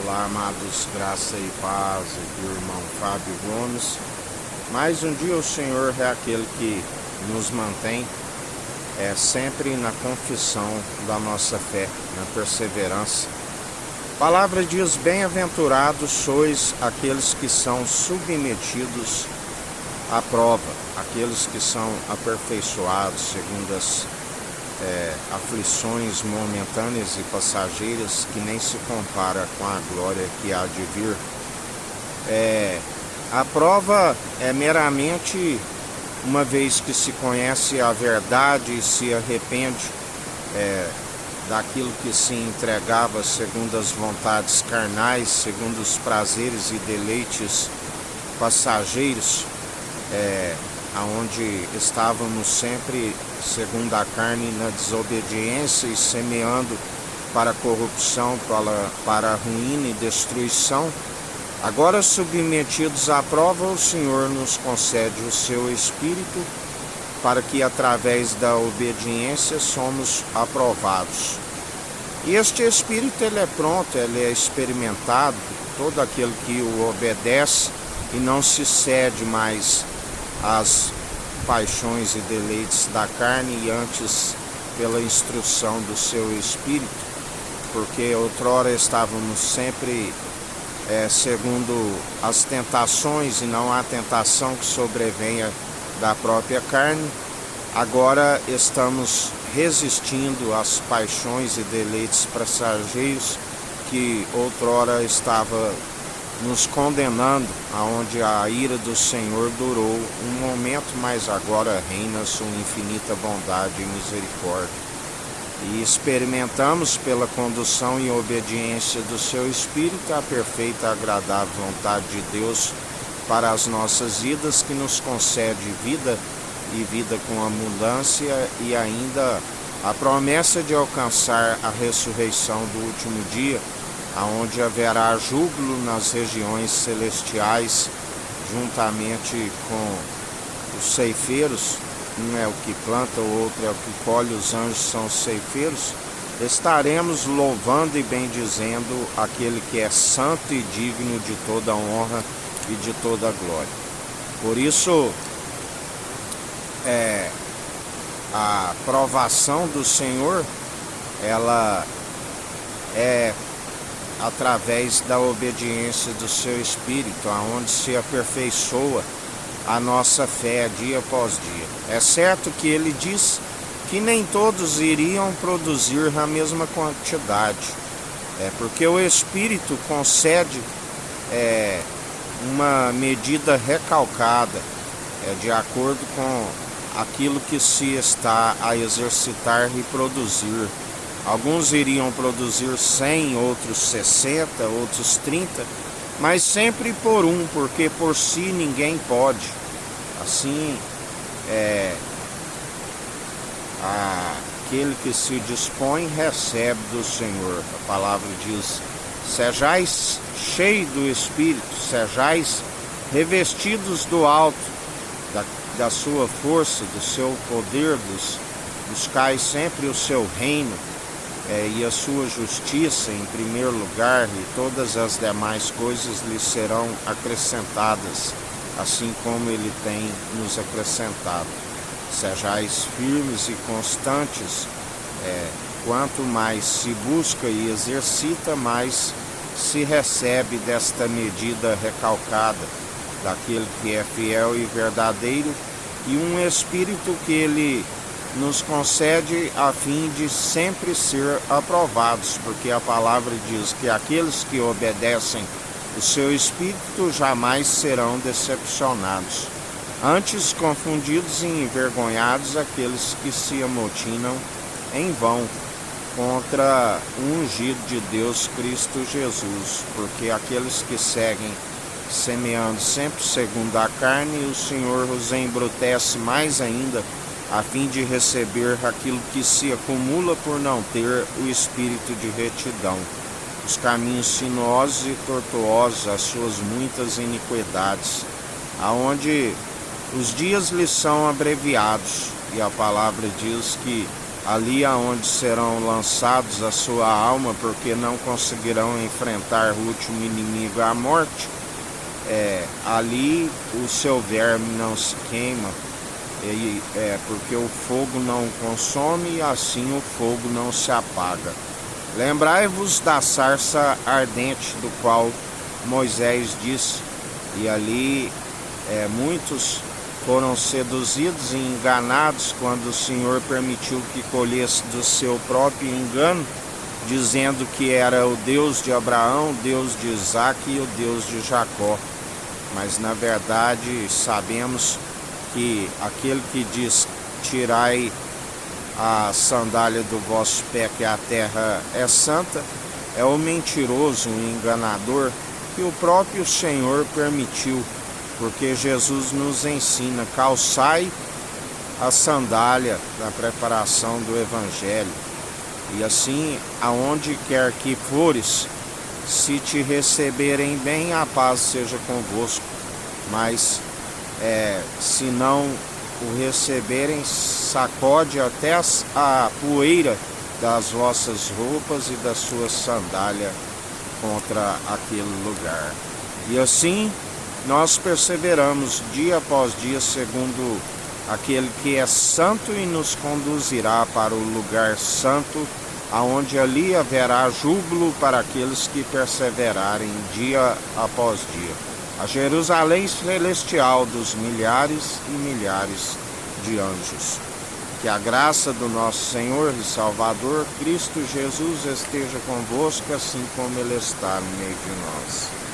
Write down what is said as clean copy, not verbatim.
Olá, amados, graça e paz do irmão Fábio Gomes. Mais um dia o Senhor é aquele que nos mantém sempre na confissão da nossa fé, na perseverança. A palavra diz: bem-aventurados sois aqueles que são submetidos à prova, aqueles que são aperfeiçoados segundo as aflições momentâneas e passageiras, que nem se compara com a glória que há de vir. A prova é meramente uma vez que se conhece a verdade e se arrepende daquilo que se entregava segundo as vontades carnais, segundo os prazeres e deleites passageiros, aonde estávamos sempre segundo a carne na desobediência e semeando para a corrupção, para a ruína e destruição. Agora, submetidos à prova, o Senhor nos concede o seu Espírito para que através da obediência somos aprovados. E este Espírito ele é pronto, ele é experimentado, todo aquele que o obedece e não se cede mais às paixões e deleites da carne, e antes pela instrução do seu Espírito, porque outrora estávamos sempre segundo as tentações, e não a tentação que sobrevenha da própria carne. Agora estamos resistindo às paixões e deleites passageiros que outrora estava nos condenando, aonde a ira do Senhor durou um momento, mas agora reina sua infinita bondade e misericórdia. E experimentamos pela condução e obediência do seu Espírito a perfeita e agradável vontade de Deus para as nossas vidas, que nos concede vida e vida com abundância, e ainda a promessa de alcançar a ressurreição do último dia, aonde haverá júbilo nas regiões celestiais, juntamente com os ceifeiros. Um é o que planta, o outro é o que colhe, os anjos são os ceifeiros. Estaremos louvando e bendizendo aquele que é santo e digno de toda honra e de toda glória. Por isso, a provação do Senhor, ela é através da obediência do seu Espírito, aonde se aperfeiçoa a nossa fé dia após dia. É certo que ele diz que nem todos iriam produzir a mesma quantidade, porque o Espírito concede uma medida recalcada, de acordo com aquilo que se está a exercitar e produzir. Alguns iriam produzir 100, outros 60, outros 30, mas sempre por um, porque por si ninguém pode. Assim, aquele que se dispõe recebe do Senhor. A palavra diz: sejais cheios do Espírito, sejais revestidos do alto, da sua força, do seu poder, buscai sempre o seu reino e a sua justiça em primeiro lugar, e todas as demais coisas lhe serão acrescentadas, assim como ele tem nos acrescentado. Sejais firmes e constantes. Quanto mais se busca e exercita, mais se recebe desta medida recalcada daquele que é fiel e verdadeiro, e um Espírito que ele nos concede a fim de sempre ser aprovados, porque a palavra diz que aqueles que obedecem o seu Espírito jamais serão decepcionados. Antes, confundidos e envergonhados aqueles que se amotinam em vão contra o ungido de Deus, Cristo Jesus, porque aqueles que seguem semeando sempre segundo a carne, o Senhor os embrutece mais ainda, a fim de receber aquilo que se acumula por não ter o espírito de retidão. Os caminhos sinuosos e tortuosos, as suas muitas iniquidades, aonde os dias lhes são abreviados, e a palavra diz que ali aonde serão lançados a sua alma, porque não conseguirão enfrentar o último inimigo, a morte. Ali o seu verme não se queima, porque o fogo não consome e assim o fogo não se apaga. Lembrai-vos da sarça ardente do qual Moisés disse, e ali muitos foram seduzidos e enganados quando o Senhor permitiu que colhesse do seu próprio engano, dizendo que era o Deus de Abraão, o Deus de Isaac e o Deus de Jacó. Mas na verdade sabemos que aquele que diz: tirai a sandália do vosso pé, que a terra é santa, é o mentiroso, o enganador, que o próprio Senhor permitiu, porque Jesus nos ensina: calçai a sandália da preparação do Evangelho, e assim, aonde quer que fores, se te receberem bem, a paz seja convosco, mas se não o receberem, sacode até a poeira das vossas roupas e da sua sandália contra aquele lugar. E assim nós perseveramos dia após dia, segundo aquele que é santo, e nos conduzirá para o lugar santo, aonde ali haverá júbilo para aqueles que perseverarem dia após dia, a Jerusalém celestial dos milhares e milhares de anjos. Que a graça do nosso Senhor e Salvador Cristo Jesus esteja convosco, assim como Ele está no meio de nós.